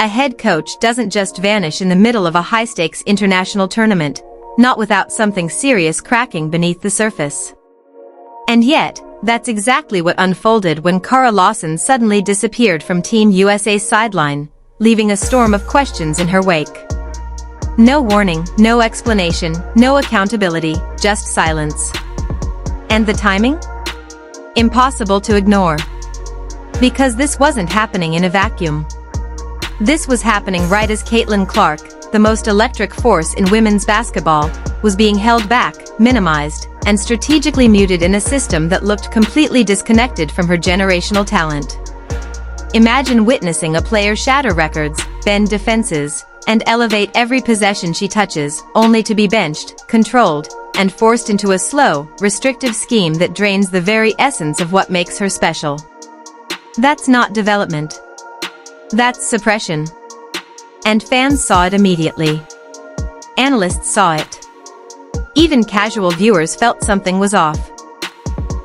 A head coach doesn't just vanish in the middle of a high-stakes international tournament, not without something serious cracking beneath the surface. And yet, that's exactly what unfolded when Cara Lawson suddenly disappeared from Team USA's sideline, leaving a storm of questions in her wake. No warning, no explanation, no accountability, just silence. And the timing? Impossible to ignore. Because this wasn't happening in a vacuum. This was happening right as Caitlin Clark, the most electric force in women's basketball, was being held back, minimized, and strategically muted in a system that looked completely disconnected from her generational talent. Imagine witnessing a player shatter records, bend defenses, and elevate every possession she touches, only to be benched, controlled, and forced into a slow, restrictive scheme that drains the very essence of what makes her special. That's not development. That's suppression. And fans saw it immediately. Analysts saw it. Even casual viewers felt something was off.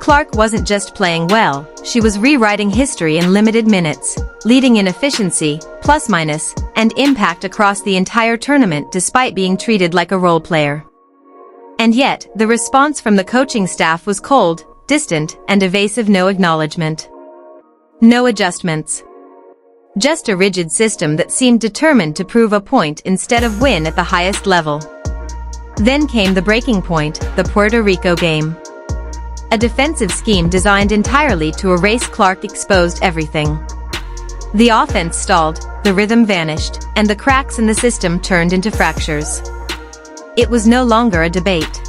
Clark wasn't just playing well, she was rewriting history in limited minutes, leading in efficiency, plus-minus, and impact across the entire tournament despite being treated like a role player. And yet, the response from the coaching staff was cold, distant, and evasive. No acknowledgement. No adjustments. Just a rigid system that seemed determined to prove a point instead of win at the highest level. Then came the breaking point, the Puerto Rico game. A defensive scheme designed entirely to erase Clark exposed everything. The offense stalled, the rhythm vanished, and the cracks in the system turned into fractures. It was no longer a debate.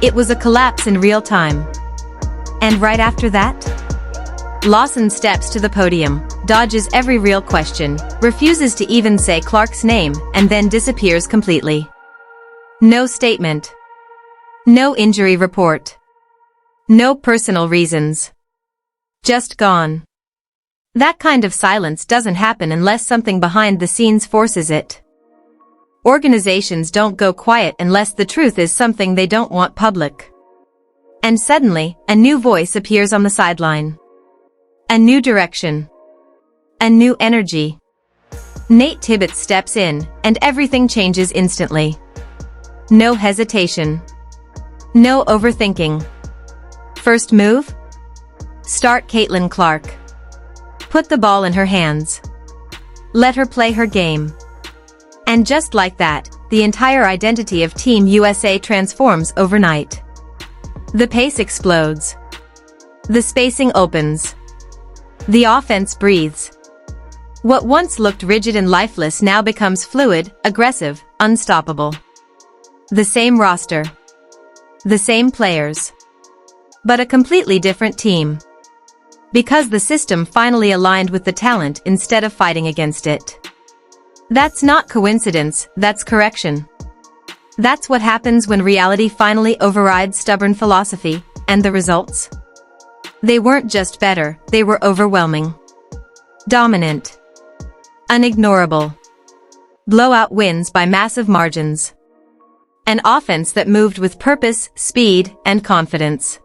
It was a collapse in real time. And right after that? Lawson steps to the podium, dodges every real question, refuses to even say Clark's name, and then disappears completely. No statement. No injury report. No personal reasons. Just gone. That kind of silence doesn't happen unless something behind the scenes forces it. Organizations don't go quiet unless the truth is something they don't want public. And suddenly, a new voice appears on the sideline. A new direction. A new energy. Nate Tibbetts steps in, and everything changes instantly. No hesitation. No overthinking. First move? Start Caitlin Clark. Put the ball in her hands. Let her play her game. And just like that, the entire identity of Team USA transforms overnight. The pace explodes. The spacing opens. The offense breathes. What once looked rigid and lifeless now becomes fluid, aggressive, unstoppable. The same roster. The same players. But a completely different team. Because the system finally aligned with the talent instead of fighting against it. That's not coincidence, that's correction. That's what happens when reality finally overrides stubborn philosophy, and the results? They weren't just better, they were overwhelming. Dominant. Unignorable. Blowout wins by massive margins. An offense that moved with purpose, speed, and confidence.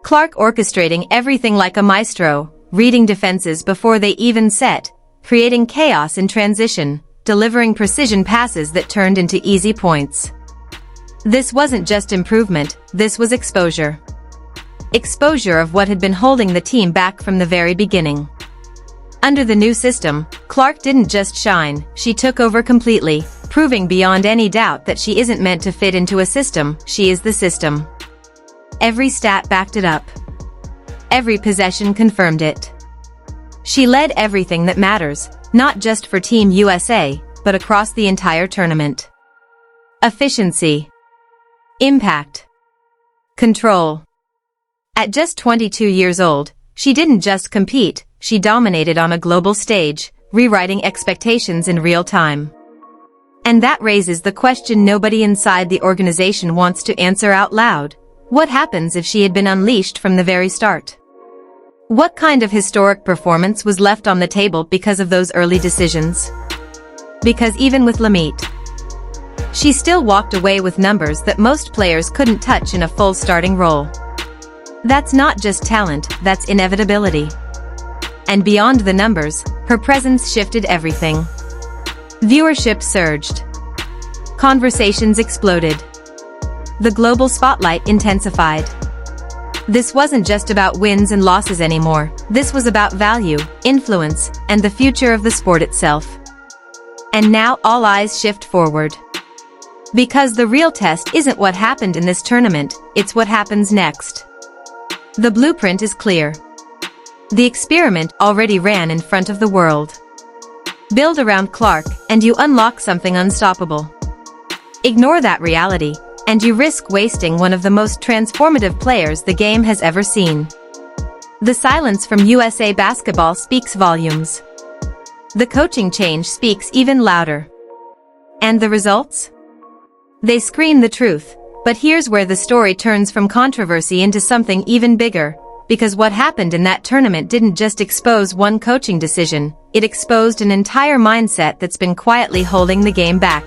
Clark orchestrating everything like a maestro, reading defenses before they even set, creating chaos in transition, delivering precision passes that turned into easy points. This wasn't just improvement, this was exposure. Exposure of what had been holding the team back from the very beginning. Under the new system, Clark didn't just shine, she took over completely, proving beyond any doubt that she isn't meant to fit into a system, she is the system. Every stat backed it up. Every possession confirmed it. She led everything that matters, not just for Team USA, but across the entire tournament. Efficiency. Impact. Control. At just 22 years old, she didn't just compete, she dominated on a global stage, rewriting expectations in real time. And that raises the question nobody inside the organization wants to answer out loud. What happens if she had been unleashed from the very start? What kind of historic performance was left on the table because of those early decisions? Because even with Lamette, she still walked away with numbers that most players couldn't touch in a full starting role. That's not just talent, that's inevitability. And beyond the numbers, her presence shifted everything. Viewership surged. Conversations exploded. The global spotlight intensified. This wasn't just about wins and losses anymore. This was about value, influence, and the future of the sport itself. And now all eyes shift forward. Because the real test isn't what happened in this tournament, it's what happens next. The blueprint is clear. The experiment already ran in front of the world. Build around Clark, and you unlock something unstoppable. Ignore that reality, and you risk wasting one of the most transformative players the game has ever seen. The silence from USA Basketball speaks volumes. The coaching change speaks even louder. And the results? They scream the truth, but here's where the story turns from controversy into something even bigger, because what happened in that tournament didn't just expose one coaching decision, it exposed an entire mindset that's been quietly holding the game back.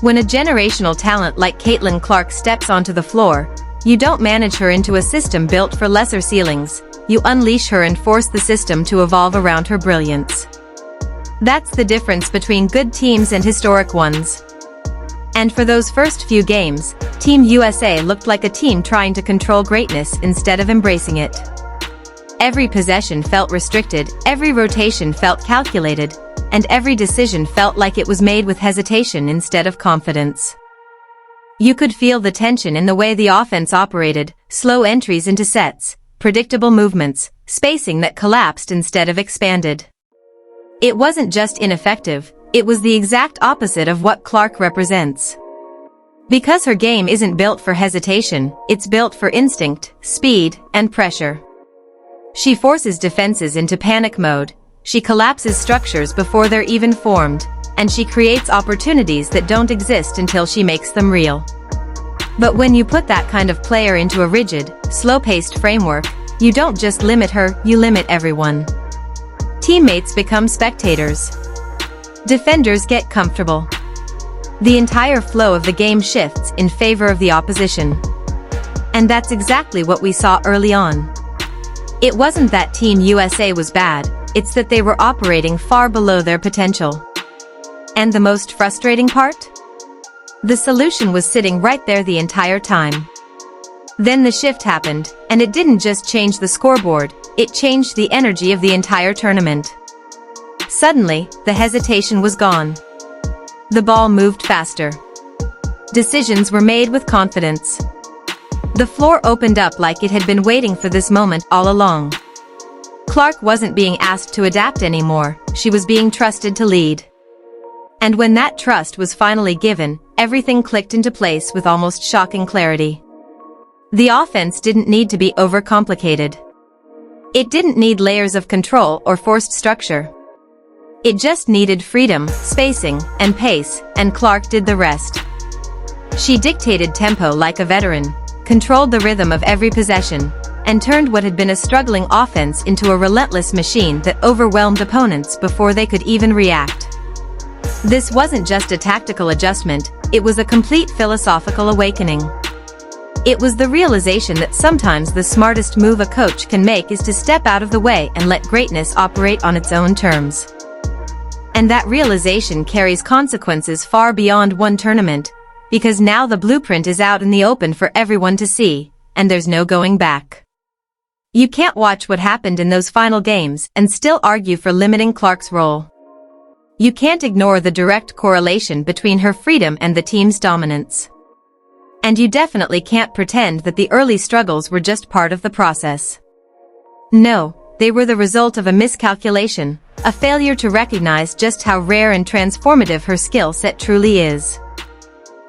When a generational talent like Caitlin Clark steps onto the floor, you don't manage her into a system built for lesser ceilings, you unleash her and force the system to evolve around her brilliance. That's the difference between good teams and historic ones. And for those first few games, Team USA looked like a team trying to control greatness instead of embracing it. Every possession felt restricted, every rotation felt calculated, and every decision felt like it was made with hesitation instead of confidence. You could feel the tension in the way the offense operated, slow entries into sets, predictable movements, spacing that collapsed instead of expanded. It wasn't just ineffective, it was the exact opposite of what Clark represents. Because her game isn't built for hesitation, it's built for instinct, speed, and pressure. She forces defenses into panic mode, she collapses structures before they're even formed, and she creates opportunities that don't exist until she makes them real. But when you put that kind of player into a rigid, slow-paced framework, you don't just limit her, you limit everyone. Teammates become spectators. Defenders get comfortable. The entire flow of the game shifts in favor of the opposition. And that's exactly what we saw early on. It wasn't that Team USA was bad, it's that they were operating far below their potential. And the most frustrating part? The solution was sitting right there the entire time. Then the shift happened, and it didn't just change the scoreboard, it changed the energy of the entire tournament. Suddenly, the hesitation was gone. The ball moved faster. Decisions were made with confidence. The floor opened up like it had been waiting for this moment all along. Clark wasn't being asked to adapt anymore, she was being trusted to lead. And when that trust was finally given, everything clicked into place with almost shocking clarity. The offense didn't need to be overcomplicated. It didn't need layers of control or forced structure. It just needed freedom, spacing, and pace, and Clark did the rest. She dictated tempo like a veteran, controlled the rhythm of every possession, and turned what had been a struggling offense into a relentless machine that overwhelmed opponents before they could even react. This wasn't just a tactical adjustment, it was a complete philosophical awakening. It was the realization that sometimes the smartest move a coach can make is to step out of the way and let greatness operate on its own terms. And that realization carries consequences far beyond one tournament, because now the blueprint is out in the open for everyone to see, and there's no going back. You can't watch what happened in those final games and still argue for limiting Clark's role. You can't ignore the direct correlation between her freedom and the team's dominance. And you definitely can't pretend that the early struggles were just part of the process. No, they were the result of a miscalculation, a failure to recognize just how rare and transformative her skill set truly is.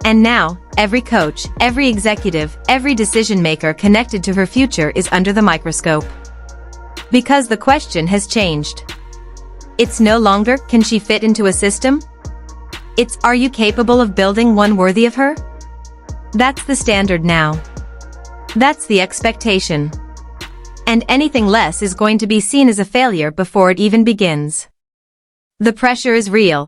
And now, every coach, every executive, every decision-maker connected to her future is under the microscope. Because the question has changed. It's no longer, can she fit into a system? It's, are you capable of building one worthy of her? That's the standard now. That's the expectation. And anything less is going to be seen as a failure before it even begins. The pressure is real,